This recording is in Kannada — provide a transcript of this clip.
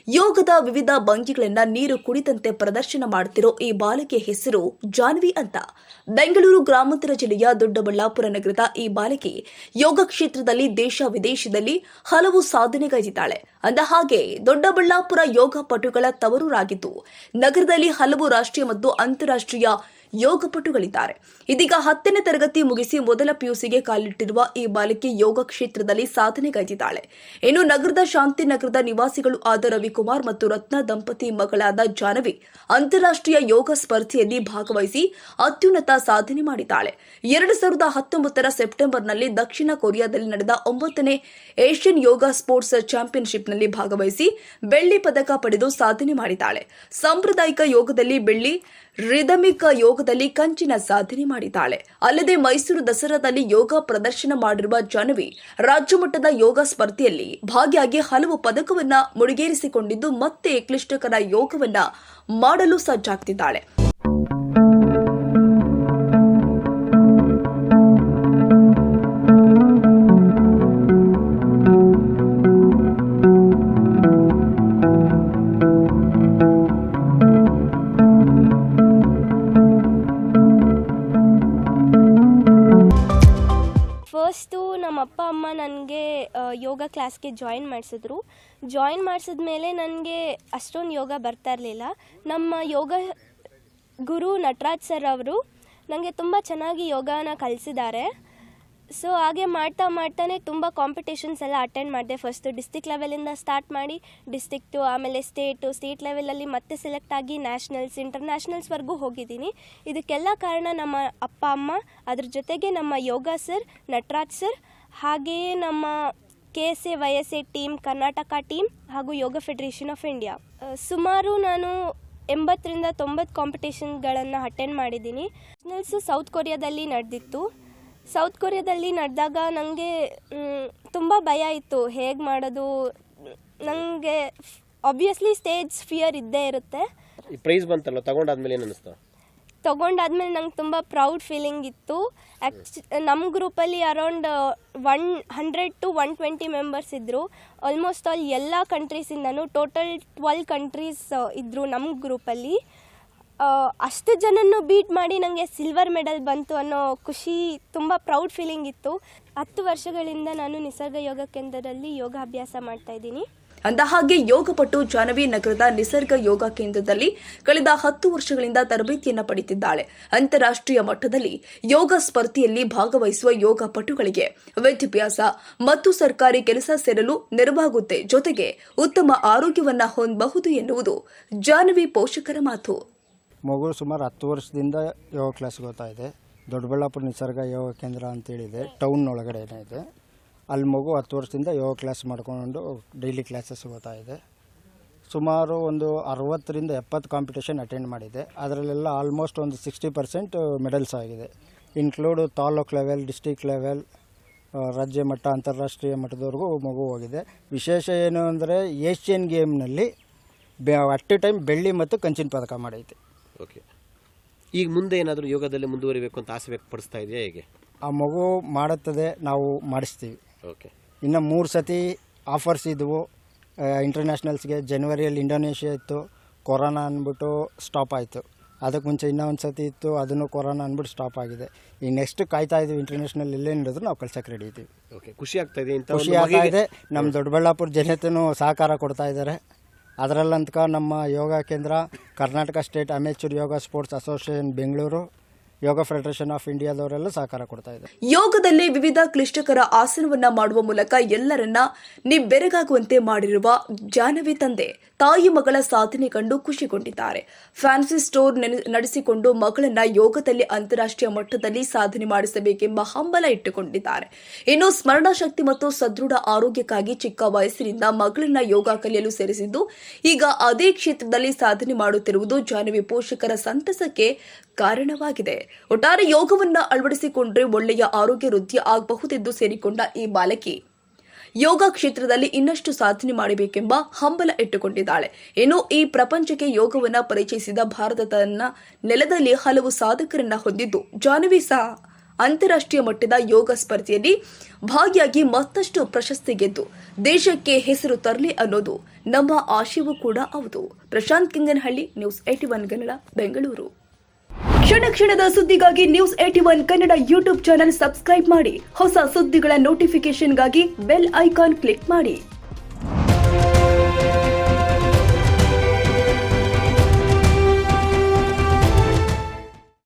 ಯೋಗದ ವಿವಿಧ ಭಂಗಿಗಳನ್ನ ನೀರು ಕುಡಿದಂತೆ ಪ್ರದರ್ಶನ ಮಾಡುತ್ತಿರೋ ಈ ಬಾಲಕಿಯ ಹೆಸರು ಜಾನ್ವಿ ಅಂತ. ಬೆಂಗಳೂರು ಗ್ರಾಮಾಂತರ ಜಿಲ್ಲೆಯ ದೊಡ್ಡಬಳ್ಳಾಪುರ ನಗರದ ಈ ಬಾಲಕಿ ಯೋಗ ಕ್ಷೇತ್ರದಲ್ಲಿ ದೇಶ ವಿದೇಶದಲ್ಲಿ ಹಲವು ಸಾಧನೆಗೈದಿದ್ದಾಳೆ. ಅಂದಹಾಗೆ ದೊಡ್ಡಬಳ್ಳಾಪುರ ಯೋಗ ಪಟುಗಳ ತವರೂರಾಗಿದ್ದು ನಗರದಲ್ಲಿ ಹಲವು ರಾಷ್ಟ್ರೀಯ ಮತ್ತು ಅಂತಾರಾಷ್ಟ್ರೀಯ ಯೋಗ ಪಟುಗಳಿದ್ದಾರೆ. ಇದೀಗ 10ನೇ ತರಗತಿ ಮುಗಿಸಿ ಮೊದಲ ಪಿಯುಸಿಗೆ ಕಾಲಿಟ್ಟಿರುವ ಈ ಬಾಲಕಿ ಯೋಗ ಕ್ಷೇತ್ರದಲ್ಲಿ ಸಾಧನೆಗೈದಿದ್ದಾಳೆ. ಇನ್ನು ನಗರದ ಶಾಂತಿನಗರದ ನಿವಾಸಿಗಳು ಆದ ರವಿಕುಮಾರ್ ಮತ್ತು ರತ್ನ ದಂಪತಿ ಮಗಳಾದ ಜಾನ್ವಿ ಅಂತಾರಾಷ್ಟ್ರೀಯ ಯೋಗ ಸ್ಪರ್ಧೆಯಲ್ಲಿ ಭಾಗವಹಿಸಿ ಅತ್ಯುನ್ನತ ಸಾಧನೆ ಮಾಡಿದ್ದಾಳೆ. 2019ರ ಸೆಪ್ಟೆಂಬರ್ನಲ್ಲಿ ದಕ್ಷಿಣ ಕೊರಿಯಾದಲ್ಲಿ ನಡೆದ 9ನೇ ಏಷ್ಯನ್ ಯೋಗ ಸ್ಪೋರ್ಟ್ಸ್ ಚಾಂಪಿಯನ್ಶಿಪ್ನಲ್ಲಿ ಭಾಗವಹಿಸಿ ಬೆಳ್ಳಿ ಪದಕ ಪಡೆದು ಸಾಧನೆ ಮಾಡಿದ್ದಾಳೆ. ಸಾಂಪ್ರದಾಯಿಕ ಯೋಗದಲ್ಲಿ ಬೆಳ್ಳಿ, ರಿದಮಿಕ್ ಯೋಗದಲ್ಲಿ ಕಂಚಿನ ಸಾಧನೆ ಮಾಡಿದ್ದಾಳೆ. ಅಲ್ಲದೆ ಮೈಸೂರು ದಸರಾದಲ್ಲಿ ಯೋಗ ಪ್ರದರ್ಶನ ಮಾಡಿರುವ ಜಾನ್ವಿ ರಾಜ್ಯಮಟ್ಟದ ಯೋಗ ಸ್ಪರ್ಧೆಯಲ್ಲಿ ಭಾಗಿಯಾಗಿ ಹಲವು ಪದಕವನ್ನ ಮುಡಿಗೇರಿಸಿಕೊಂಡಿದ್ದು ಮತ್ತೆ ಕ್ಲಿಷ್ಟಕರ ಯೋಗವನ್ನ ಮಾಡಲು ಸಜ್ಜಾಗ್ತಿದ್ದಾಳೆ. ಫಸ್ಟು ನಮ್ಮ ಅಪ್ಪ ಅಮ್ಮ ನನಗೆ ಯೋಗ ಕ್ಲಾಸ್ಗೆ ಜಾಯಿನ್ ಮಾಡಿಸಿದ್ಮೇಲೆ ನನಗೆ ಅಷ್ಟೊಂದು ಯೋಗ ಬರ್ತಾ ಇರಲಿಲ್ಲ. ನಮ್ಮ ಯೋಗ ಗುರು ನಟರಾಜ್ ಸರ್ ಅವರು ನನಗೆ ತುಂಬ ಚೆನ್ನಾಗಿ ಯೋಗನ ಕಲಿಸಿದ್ದಾರೆ. ಸೊ ಹಾಗೆ ಮಾಡ್ತಾನೆ ತುಂಬ ಕಾಂಪಿಟೇಷನ್ಸ್ ಎಲ್ಲ ಅಟೆಂಡ್ ಮಾಡಿದೆ. ಫಸ್ಟು ಡಿಸ್ಟಿಕ್ ಲೆವೆಲಿಂದ ಸ್ಟಾರ್ಟ್ ಮಾಡಿ ಡಿಸ್ಟಿಕ್ಟು, ಆಮೇಲೆ ಸ್ಟೇಟ್ ಲೆವೆಲಲ್ಲಿ ಮತ್ತೆ ಸೆಲೆಕ್ಟ್ ಆಗಿ ನ್ಯಾಷನಲ್ಸ್, ಇಂಟರ್ನ್ಯಾಷನಲ್ಸ್ವರೆಗೂ ಹೋಗಿದ್ದೀನಿ. ಇದಕ್ಕೆಲ್ಲ ಕಾರಣ ನಮ್ಮ ಅಪ್ಪ ಅಮ್ಮ, ಅದ್ರ ಜೊತೆಗೆ ನಮ್ಮ ಯೋಗ ಸರ್ ನಟರಾಜ್ ಸರ್, ಹಾಗೆಯೇ ನಮ್ಮ KSA ಟೀಮ್, ಕರ್ನಾಟಕ ಟೀಮ್ ಹಾಗೂ ಯೋಗ ಫೆಡರೇಷನ್ ಆಫ್ ಇಂಡಿಯಾ. ಸುಮಾರು ನಾನು 80ರಿಂದ 90 ಕಾಂಪಿಟೇಷನ್ಗಳನ್ನು ಅಟೆಂಡ್ ಮಾಡಿದ್ದೀನಿ. ನ್ಯಾಷನಲ್ಸು ಸೌತ್ ಕೊರಿಯಾದಲ್ಲಿ ನಡೆದಿತ್ತು. ಸೌತ್ ಕೊರಿಯಾದಲ್ಲಿ ನಡೆದಾಗ ನನಗೆ ತುಂಬ ಭಯ ಇತ್ತು, ಹೇಗೆ ಮಾಡೋದು. ನನಗೆ ಆಬ್ವಿಯಸ್ಲಿ ಸ್ಟೇಜ್ ಫಿಯರ್ ಇದ್ದೇ ಇರುತ್ತೆ. ಪ್ರೈಸ್ ಬಂತಲ್ಲ, ತಗೊಂಡಾದ್ಮೇಲೆ ಏನು ಅನಿಸ್ತು? ತಗೊಂಡಾದ್ಮೇಲೆ ನಂಗೆ ತುಂಬ ಪ್ರೌಡ್ ಫೀಲಿಂಗ್ ಇತ್ತು. ನಮ್ಮ ಗ್ರೂಪಲ್ಲಿ ಅರೌಂಡ್ 100 to 120 ಮೆಂಬರ್ಸ್ ಇದ್ದರು. ಆಲ್ಮೋಸ್ಟ್ ಆಲ್ ಎಲ್ಲ ಕಂಟ್ರೀಸಿಂದನೂ ಟೋಟಲ್ 12 ಕಂಟ್ರೀಸ್ ಇದ್ದರು ನಮ್ಮ ಗ್ರೂಪಲ್ಲಿ. ಅಷ್ಟು ಜನನ್ನು ಬೀಟ್ ಮಾಡಿ ನನಗೆ ಸಿಲ್ವರ್ ಮೆಡಲ್ ಬಂತು ಅನ್ನೋ ಖುಷಿ, ತುಂಬ ಪ್ರೌಡ್ ಫೀಲಿಂಗ್ ಇತ್ತು. 10 ವರ್ಷಗಳಿಂದ ನಾನು ನಿಸರ್ಗ ಯೋಗ ಕೇಂದ್ರದಲ್ಲಿ ಯೋಗಾಭ್ಯಾಸ ಮಾಡ್ತಾಯಿದ್ದೀನಿ. ಅಂದಹಾಗೆ ಯೋಗಪಟು ಜಾನ್ವಿ ನಗರದ ನಿಸರ್ಗ ಯೋಗ ಕೇಂದ್ರದಲ್ಲಿ ಕಳೆದ 10 ವರ್ಷಗಳಿಂದ ತರಬೇತಿಯನ್ನು ಪಡೆದಿದ್ದಾಳೆ. ಅಂತಾರಾಷ್ಟ್ರೀಯ ಮಟ್ಟದಲ್ಲಿ ಯೋಗ ಸ್ಪರ್ಧೆಯಲ್ಲಿ ಭಾಗವಹಿಸುವ ಯೋಗ ಪಟುಗಳಿಗೆ ವಿದ್ಯಾಭ್ಯಾಸ ಮತ್ತು ಸರ್ಕಾರಿ ಕೆಲಸ ಸೇರಲು ನೆರವಾಗುತ್ತೆ. ಜೊತೆಗೆ ಉತ್ತಮ ಆರೋಗ್ಯವನ್ನ ಹೊಂದಬಹುದು ಎನ್ನುವುದು ಜಾನ್ವಿ ಪೋಷಕರ ಮಾತು. ಮಗು ಸುಮಾರು 10 ವರ್ಷದಿಂದ ಯೋಗ ಕ್ಲಾಸ್ಗೆ ಹೋಗ್ತಾ ಇದೆ. ದೊಡ್ಡಬಳ್ಳಾಪುರ ನಿಸರ್ಗ ಯೋಗ ಕೇಂದ್ರ ಅಂತೇಳಿದೆ, ಟೌನ್ ಒಳಗಡೆ ಇದೆ. ಅಲ್ಲಿ ಮಗು 10 ವರ್ಷದಿಂದ ಯೋಗ ಕ್ಲಾಸ್ ಮಾಡಿಕೊಂಡು ಡೈಲಿ ಕ್ಲಾಸಸ್ ಹೋಗ್ತಾ ಇದೆ. ಸುಮಾರು ಒಂದು 60ರಿಂದ 70 ಕಾಂಪಿಟೇಷನ್ ಅಟೆಂಡ್ ಮಾಡಿದೆ. ಅದರಲ್ಲೆಲ್ಲ ಆಲ್ಮೋಸ್ಟ್ ಒಂದು 60% ಮೆಡಲ್ಸ್ ಆಗಿದೆ. Include taluk level, district level, ರಾಜ್ಯ ಮಟ್ಟ, ಅಂತಾರಾಷ್ಟ್ರೀಯ ಮಟ್ಟದವರೆಗೂ ಮಗು ಹೋಗಿದೆ. ವಿಶೇಷ ಏನು ಅಂದರೆ ಏಷ್ಯನ್ ಗೇಮ್ನಲ್ಲಿ ಅಟ್ ಎ ಟೈಮ್ ಬೆಳ್ಳಿ ಮತ್ತು ಕಂಚಿನ ಪದಕ ಮಾಡೈತೆ. ಓಕೆ, ಈಗ ಮುಂದೆ ಏನಾದರೂ ಯೋಗದಲ್ಲಿ ಮುಂದುವರಿಬೇಕು ಅಂತ ಆಸೆ ವ್ಯಕ್ತಪಡಿಸ್ತಾ ಇದೆಯಾ? ಹೇಗೆ ಆ ಮಗು ಮಾಡುತ್ತದೆ, ನಾವು ಮಾಡಿಸ್ತೀವಿ. ಓಕೆ, ಇನ್ನು 3 ಸತಿ ಆಫರ್ಸ್ ಇದ್ದವು ಇಂಟರ್ನ್ಯಾಷನಲ್ಸ್ಗೆ. ಜನವರಿಯಲ್ಲಿ ಇಂಡೋನೇಷ್ಯಾ ಇತ್ತು, ಕೊರೋನಾ ಅಂದ್ಬಿಟ್ಟು ಸ್ಟಾಪ್ ಆಯಿತು. ಅದಕ್ಕೆ ಮುಂಚೆ ಇನ್ನೂ ಒಂದು ಸತಿ ಇತ್ತು, ಅದನ್ನು ಕೊರೋನಾ ಅಂದ್ಬಿಟ್ಟು ಸ್ಟಾಪ್ ಆಗಿದೆ. ಈ ನೆಕ್ಸ್ಟ್ ಕಾಯ್ತಾ ಇದ್ದೀವಿ, ಇಂಟರ್ನ್ಯಾಷನಲ್ ಎಲ್ಲೇ ನಡೆದ್ರು ನಾವು ಕಳ್ಸಕ್ಕೆ ರೆಡಿ ಇದ್ದೀವಿ. ಓಕೆ, ಖುಷಿ ಆಗ್ತಾ ಇದೆ. ಖುಷಿ ಆಗ್ತಾ ಇದೆ. ನಮ್ಮ ದೊಡ್ಡಬಳ್ಳಾಪುರ ಜನತೆಯೂ ಸಹಕಾರ ಕೊಡ್ತಾ ಇದ್ದಾರೆ. ಅದರಲ್ಲಂತಕ ನಮ್ಮ ಯೋಗ ಕೇಂದ್ರ, Karnataka state amateur yoga sports association Bengaluru, yoga federation of ಇಂಡಿಯಾದವರೆಲ್ಲ ಸಹಕಾರ ಕೊಡ್ತಾ ಇದ್ದಾರೆ. ಯೋಗದಲ್ಲಿ ವಿವಿಧ ಕ್ಲಿಷ್ಟಕರ ಆಸನವನ್ನ ಮಾಡುವ ಮೂಲಕ ಎಲ್ಲರನ್ನ ನಿಬ್ಬೆರಗಾಗುವಂತೆ ಮಾಡಿರುವ ಜಾನ್ವಿ ತಂದೆ ತಾಯಿ ಮಗಳ ಸಾಧನೆ ಕಂಡು ಖುಷಿಗೊಂಡಿದ್ದಾರೆ. ಫ್ಯಾನ್ಸಿ ಸ್ಟೋರ್ ನಡೆಸಿಕೊಂಡು ಮಗಳನ್ನ ಯೋಗದಲ್ಲಿ ಅಂತಾರಾಷ್ಟ್ರೀಯ ಮಟ್ಟದಲ್ಲಿ ಸಾಧನೆ ಮಾಡಿಸಬೇಕೆಂಬ ಹಂಬಲ ಇಟ್ಟುಕೊಂಡಿದ್ದಾರೆ. ಇನ್ನು ಸ್ಮರಣ ಶಕ್ತಿ ಮತ್ತು ಸದೃಢ ಆರೋಗ್ಯಕ್ಕಾಗಿ ಚಿಕ್ಕ ವಯಸ್ಸಿನಿಂದ ಮಗಳನ್ನ ಯೋಗ ಕಲಿಯಲು ಸೇರಿಸಿದ್ದು ಈಗ ಅದೇ ಕ್ಷೇತ್ರದಲ್ಲಿ ಸಾಧನೆ ಮಾಡುತ್ತಿರುವುದು ಜಾನ್ವಿ ಪೋಷಕರ ಸಂತಸಕ್ಕೆ ಕಾರಣವಾಗಿದೆ. ಒಟ್ಟಾರೆ ಯೋಗವನ್ನ ಅಳವಡಿಸಿಕೊಂಡ್ರೆ ಒಳ್ಳೆಯ ಆರೋಗ್ಯ ವೃದ್ಧಿ ಆಗಬಹುದೆಂದು ಸೇರಿಕೊಂಡ ಈ ಬಾಲಕಿ ಯೋಗ ಕ್ಷೇತ್ರದಲ್ಲಿ ಇನ್ನಷ್ಟು ಸಾಧನೆ ಮಾಡಬೇಕೆಂಬ ಹಂಬಲ ಇಟ್ಟುಕೊಂಡಿದ್ದಾಳೆ. ಇನ್ನು ಈ ಪ್ರಪಂಚಕ್ಕೆ ಯೋಗವನ್ನ ಪರಿಚಯಿಸಿದ ಭಾರತ ತನ್ನ ನೆಲದಲ್ಲಿ ಹಲವು ಸಾಧಕರನ್ನ ಹೊಂದಿದ್ದು ಜಾನ್ವಿ ಸಹ ಅಂತಾರಾಷ್ಟ್ರೀಯ ಮಟ್ಟದ ಯೋಗ ಸ್ಪರ್ಧೆಯಲ್ಲಿ ಭಾಗಿಯಾಗಿ ಮತ್ತಷ್ಟು ಪ್ರಶಸ್ತಿ ಗೆದ್ದು ದೇಶಕ್ಕೆ ಹೆಸರು ತರಲಿ ಅನ್ನೋದು ನಮ್ಮ ಆಶಯವೂ ಕೂಡ ಹೌದು. ಪ್ರಶಾಂತ್ ಕಿಂಗನಹಳ್ಳಿ, ನ್ಯೂಸ್ 81 ಕನ್ನಡ, ಬೆಂಗಳೂರು. ಕ್ಷಣ ಕ್ಷಣದ ಸುದ್ದಿಗಾಗಿ news 81 Kannada YouTube channel subscribe ಮಾಡಿ. ಹೊಸ ಸುದ್ದಿಗಳ ನೋಟಿಫಿಕೇಶನ್ಗಾಗಿ ಬೆಲ್ ಐಕಾನ್ ಕ್ಲಿಕ್ ಮಾಡಿ.